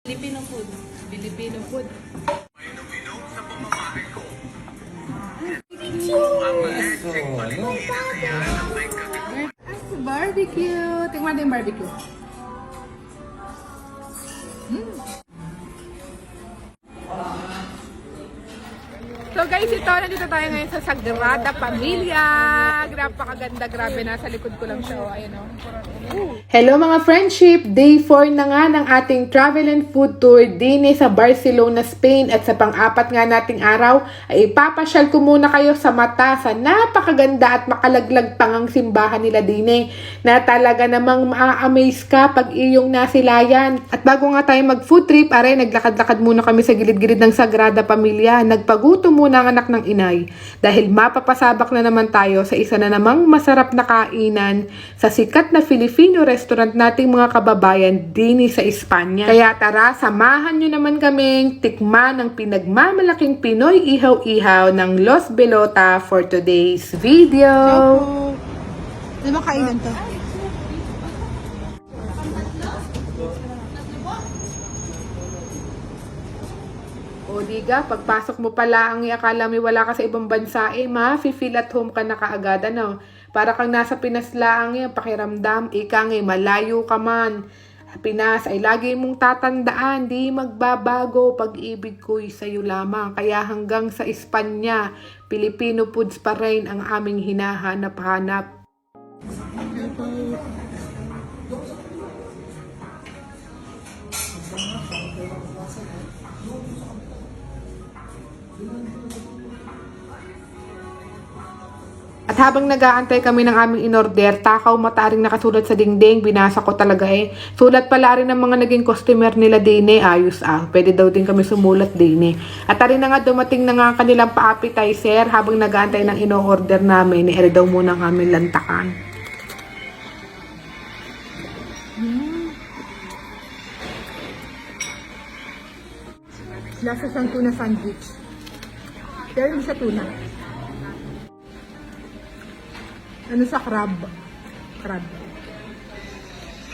Filipino food. Filipino food. Barbecue. Tingnan natin yung barbecue. So guys, nandito tayo ngayon sa Sagrada Familia. Napakaganda, grabe, nasa likod ko lang siya. Oh, ayan oh. Hello mga friendship! Day 4 na nga ng ating travel and food tour din sa Barcelona, Spain. At sa pang-apat nga nating araw, ay ipapasyal ko muna kayo sa mata sa napakaganda at makalaglag pangang simbahan nila din na talaga namang maa-amaze ka pag iyong nasilayan. At bago nga tayo mag-food trip, aray, naglakad-lakad muna kami sa gilid-gilid ng Sagrada Familia. Nagpagutom muna ang anak ng inay dahil mapapasabak na naman tayo sa isa na namang masarap na kainan sa sikat na Filipino restaurant nating mga kababayan din sa Espanya. Kaya tara, samahan nyo naman kaming tikman ng pinagmamalaking Pinoy ihaw-ihaw ng Los Belota for today's video. Ano ba kainan to? O diga, pagpasok mo pala ang akala mo wala ka sa ibang bansa, ma-feel at home ka na kaagad, ano? Para kang nasa Pinas lang yan, pakiramdam, ika nga, malayo ka man. Pinas ay lagi mong tatandaan, di magbabago, pag-ibig ko'y sa'yo lamang. Kaya hanggang sa Espanya, Filipino foods pa rin ang aming hinahanap-hanap. At habang nag-aantay kami ng aming inorder, takaw mata ring nakasulat sa dingding, binasa ko talaga Sulat pala rin ng mga naging customer nila din ayos Pwede daw din kami sumulat din At rin na nga dumating na nga kanilang pa-appetizer habang nag-aantay ng ino-order namin, daw muna ang aming lantakan. Lasa siyang tuna sandwich. Pero hindi siya tuna. Ano sa crab? Crab.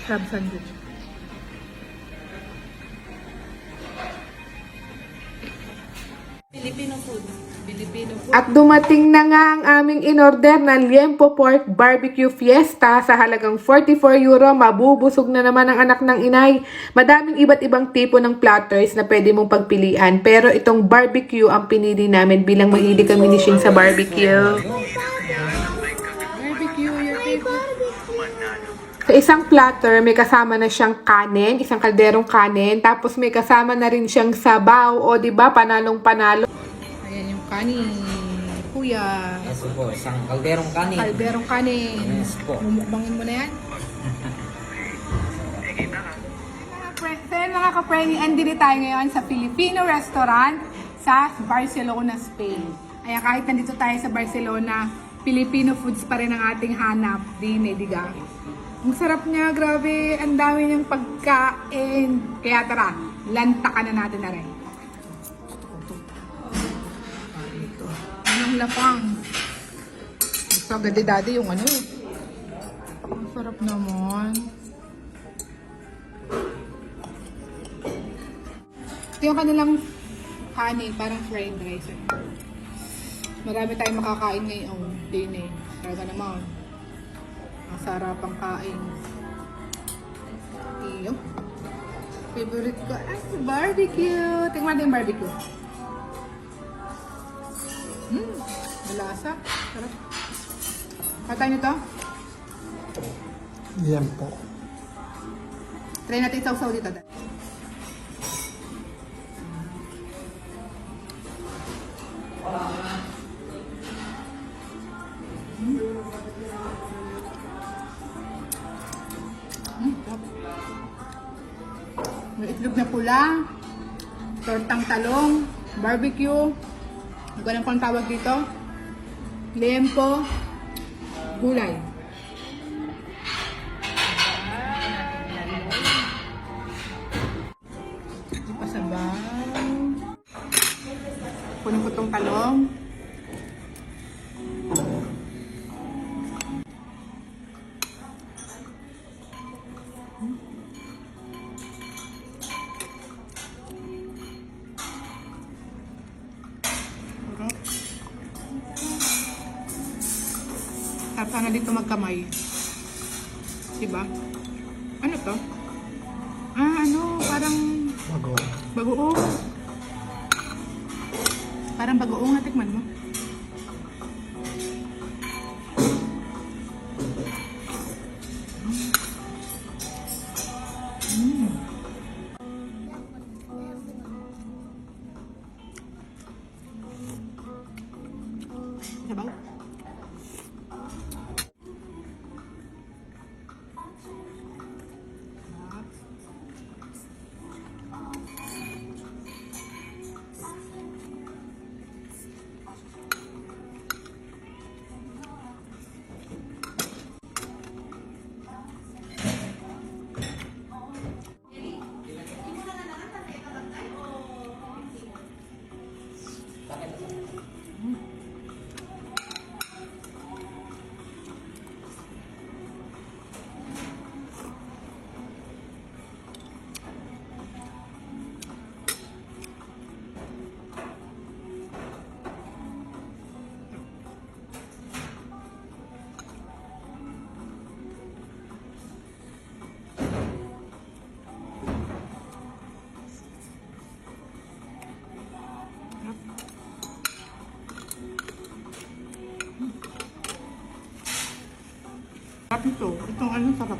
Crab sandwich. Filipino food. Filipino food. At dumating na nga ang aming inorder na Liempo Pork Barbecue Fiesta sa halagang 44 euro. Mabubusog na naman ang anak ng inay. Madaming iba't ibang tipo ng platters na pwede mong pagpilian. Pero itong barbecue ang pinili namin bilang mahilig kami ni Shing sa barbecue. Sa isang platter, may kasama na siyang kanin, isang kalderong kanin, tapos may kasama na rin siyang sabaw, o diba, panalong-panalo. Ayan yung kanin, kuya. Yes po, isang kalderong kanin. Kalderong kanin. Yes po. Mumukbangin mo na yan. Mga ka-friendly, andili tayo ngayon sa Filipino restaurant sa Barcelona, Spain. Kaya kahit nandito tayo sa Barcelona, Filipino foods pa rin ang ating hanap. Diga. Ang sarap niya, grabe. Ang dami niyang pagkain. Kaya tara, lantakan na natin na rin. Anong lapang? Ito agad dati yung ano. Ang sarap naman. Ito yung kanilang honey, parang fried rice. Marami tayong makakain ngayon. Din Talaga naman. Ang sarap ang kain. Iyo. Favorite ko ay barbecue. Tingnan natin yung barbecue. Malasa. Sarap. Patay nyo to? Yan po. Try natin sausaw dito. May itlog na pula, tortang talong, barbecue, ganun pang tawag dito, liempo, gulay. Ito pa sabaw. Kunin ko tong talong. sana dito magkamay. Diba? Ano to? Parang bagoong. Parang bagoong, natikman mo. Sabaw. Sarap ito. Itong ano, sarap.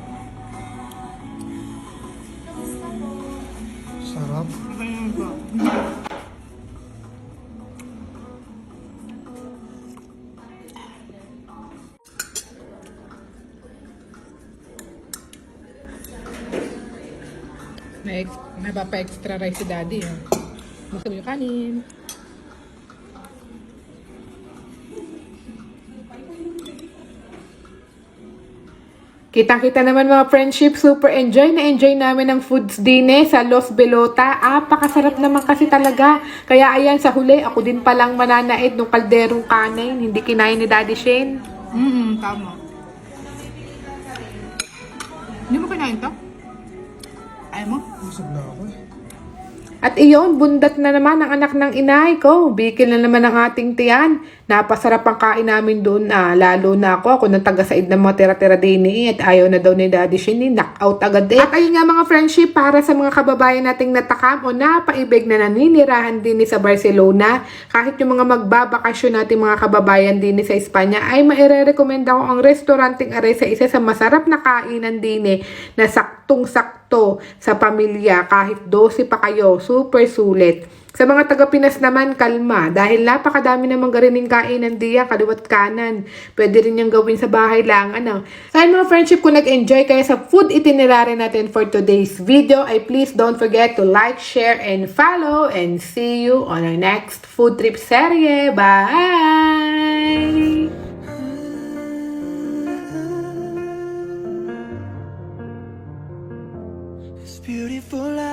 Sarap. Iba yung iba. Napapa-extra rice si daddy. Gusto mo yung kanin. Kitang-kita naman mga friendship, super enjoy namin ang foods din sa Los Belota. Pakasarap naman kasi talaga. Kaya ayan, sa huli, ako din palang mananaid ng kalderong kanin. Hindi kinain ni Daddy Shane. Tama. Hindi mo kinain to? Ayaw mo? Busog na ako eh. At iyon, bundat na naman ang anak ng inay ko. Bikil na naman ang ating tiyan. Napasarap ang kain namin doon. Lalo na ako nang taga-said ng mga tira-tira din at ayaw na daw ni Daddy Shane. Knock-out agad eh. At ayun nga mga friendship, para sa mga kababayan nating natakam o napaibig na naninirahan din sa Barcelona, kahit yung mga magbabakasyon natin mga kababayan din sa Espanya, ay maire-recommenda ko ang restauranting are sa isa sa masarap na kainan din na saktong-sakto sa pamilya. Kahit 12 pa kayo, super sulit. Sa mga taga-Pinas naman, kalma. Dahil napakadami namang garining kainan diyan, kaliwat kanan. Pwede rin yung gawin sa bahay lang. Sa mga friendship, kung nag-enjoy kayo sa food itinerary natin for today's video, ay please don't forget to like, share, and follow. And see you on our next food trip serye. Bye! It's beautiful.